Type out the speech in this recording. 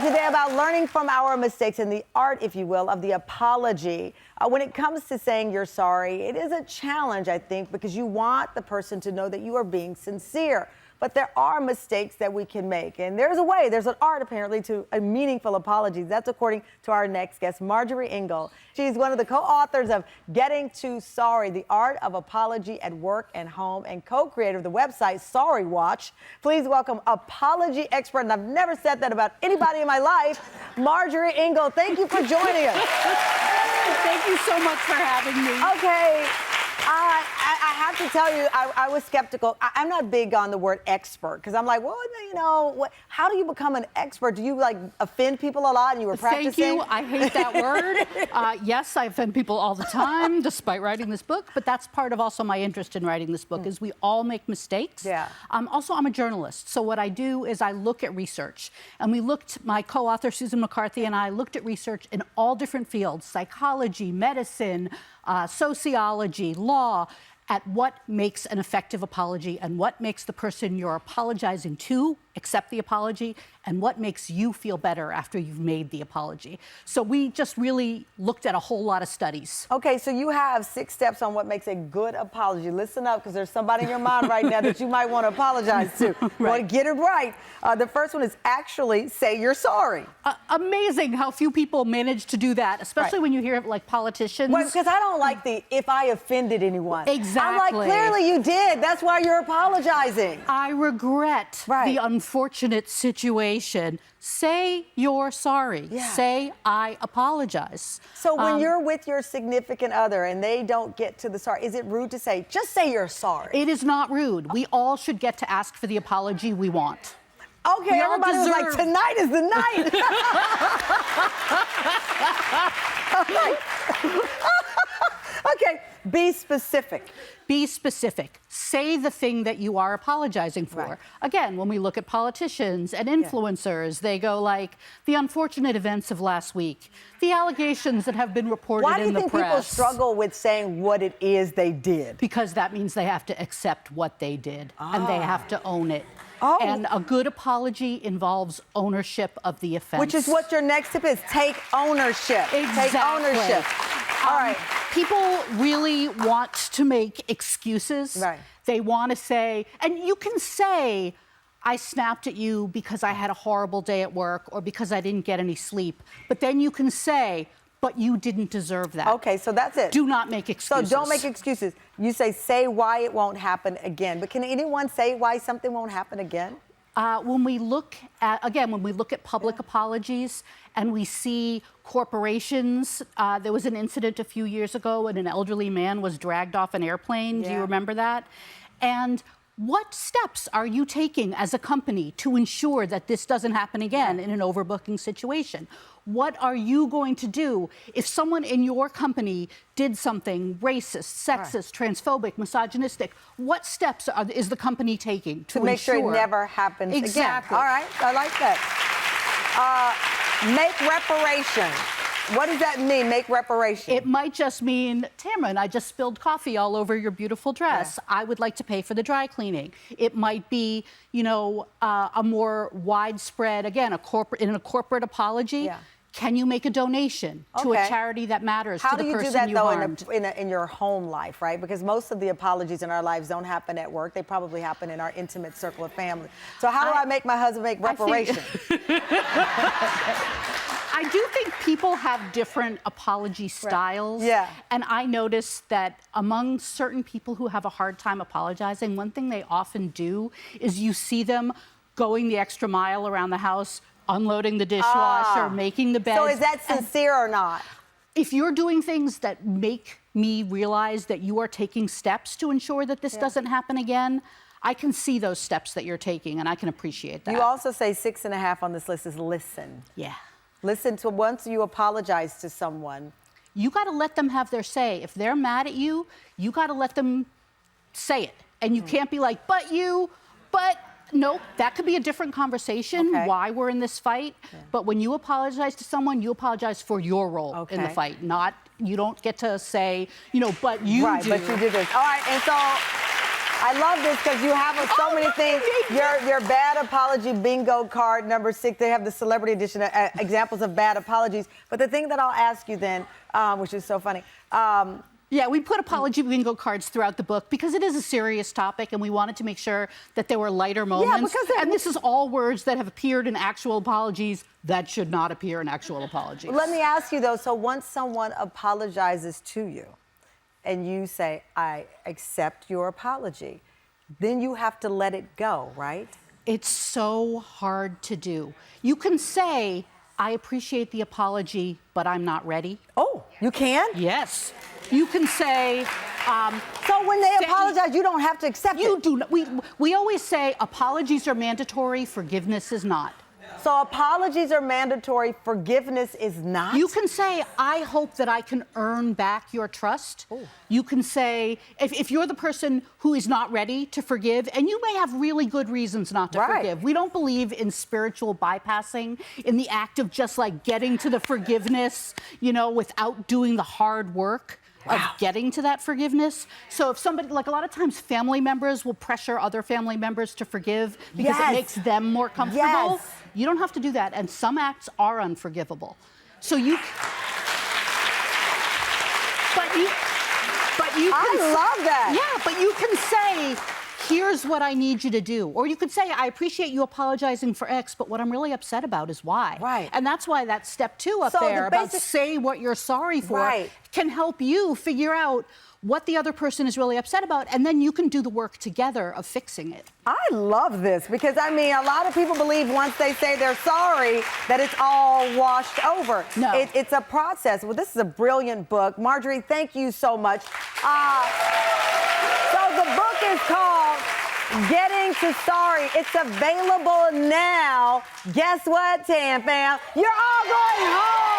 today about learning from our mistakes and the art, if you will, of the apology. When it comes to saying you're sorry, it is a challenge, I think, because you want the person to know that you are being sincere. But there are mistakes that we can make. And there's a way, there's an art, apparently, to a meaningful apology. That's according to our next guest, Marjorie Ingall. She's one of the co-authors of Getting to Sorry, The Art of Apology at Work and Home, and co-creator of the website Sorry Watch. Please welcome apology expert, and I've never said that about anybody in my life, Marjorie Ingall. Thank you for joining us. Thank you so much for having me. Okay. I have to tell you, I was skeptical. I'm not big on the word expert because I'm like, well, you know, how do you become an expert? Do you like offend people a lot and you were practicing? Thank you. I hate that word. Yes, I offend people all the time, despite writing this book. But that's part of also my interest in writing this book is we all make mistakes. Yeah. Also, I'm a journalist. So what I do is I look at research. And my co-author, Susan McCarthy, and I looked at research in all different fields, psychology, medicine, sociology, law, at what makes an effective apology and what makes the person you're apologizing to accept the apology and what makes you feel better after you've made the apology. So we just really looked at a whole lot of studies. Okay, so you have 6 steps on what makes a good apology. Listen up, because there's somebody in your mind right now that you might want to apologize to. Right. You want to get it right. The first one is actually say you're sorry. Amazing how few people manage to do that, especially when you hear like politicians. Well, because I don't like the if I offended anyone. Exactly. I'm like, clearly you did. That's why you're apologizing. I regret the unfortunate situation. Say you're sorry. Yeah. Say I apologize. So when you're with your significant other and they don't get to the sorry, is it rude to say, just say you're sorry? It is not rude. We all should get to ask for the apology we want. Okay, everybody was like, tonight is the night. Okay, be specific. Be specific. Say the thing that you are apologizing for. Right. Again, when we look at politicians and influencers, they go like, the unfortunate events of last week, the allegations that have been reported in the press. Why do you think people struggle with saying what it is they did? Because that means they have to accept what they did and they have to own it. Oh. And a good apology involves ownership of the offense. Which is what your next tip is. Take ownership. Exactly. Take ownership. All right. People really want to make excuses. Right. They want to say, and you can say, I snapped at you because I had a horrible day at work or because I didn't get any sleep. But then you can say, but you didn't deserve that. Okay, so that's it. Do not make excuses. So don't make excuses. You say why it won't happen again. But can anyone say why something won't happen again? When we look at public apologies and we see corporations, there was an incident a few years ago when an elderly man was dragged off an airplane. Do you remember that? And what steps are you taking as a company to ensure that this doesn't happen again in an overbooking situation? What are you going to do if someone in your company did something racist, sexist, transphobic, misogynistic? What steps is the company taking to make sure it never happens again? All right, I like that. Make reparations. What does that mean, make reparations? It might just mean, Tamron, I just spilled coffee all over your beautiful dress. Yeah. I would like to pay for the dry cleaning. It might be, you know, a more widespread, again, in a corporate apology. Yeah. Can you make a donation to a charity that matters to the person you harmed? How do you do that, though, in your home life, right? Because most of the apologies in our lives don't happen at work. They probably happen in our intimate circle of family. So how do I make my husband make reparations? I do think people have different apology styles. Right. Yeah. And I notice that among certain people who have a hard time apologizing, one thing they often do is you see them going the extra mile around the house, unloading the dishwasher, making the bed. So is that sincere or not? If you're doing things that make me realize that you are taking steps to ensure that this doesn't happen again, I can see those steps that you're taking, and I can appreciate that. You also say 6.5 on this list is listen. Yeah. Listen to once you apologize to someone. You got to let them have their say. If they're mad at you, you got to let them say it. And you can't be like, nope, that could be a different conversation, why we're in this fight. Yeah. But when you apologize to someone, you apologize for your role in the fight, not, you don't get to say, you know, but you do. Right, but you did this. All right, and so I love this because you have so many things. Your bad apology bingo card number 6. They have the celebrity edition, examples of bad apologies. But the thing that I'll ask you then, which is so funny. Yeah, we put apology bingo cards throughout the book because it is a serious topic and we wanted to make sure that there were lighter moments. And this is all words that have appeared in actual apologies that should not appear in actual apologies. Let me ask you though, so once someone apologizes to you and you say, I accept your apology, then you have to let it go, right? It's so hard to do. You can say, I appreciate the apology, but I'm not ready. Oh, you can? Yes. You can say... so when they apologize, you don't have to accept it? You do not. We always say apologies are mandatory, forgiveness is not. So apologies are mandatory, forgiveness is not? You can say, I hope that I can earn back your trust. Ooh. You can say, if you're the person who is not ready to forgive, and you may have really good reasons not to forgive. We don't believe in spiritual bypassing, in the act of just like getting to the forgiveness, you know, without doing the hard work of getting to that forgiveness. So if somebody, like a lot of times family members will pressure other family members to forgive because it makes them more comfortable. You don't have to do that. And some acts are unforgivable. So you, but you can I love that. Yeah, but you can say, here's what I need you to do. Or you could say, I appreciate you apologizing for X, but what I'm really upset about is Y. Right. And that's why that step 2 up there about say what you're sorry for can help you figure out what the other person is really upset about, and then you can do the work together of fixing it. I love this because, I mean, a lot of people believe once they say they're sorry that it's all washed over. No. It's a process. Well, this is a brilliant book. Marjorie, thank you so much. So the book is called Getting to Sorry. It's available now. Guess what, Tam Fam? You're all going home.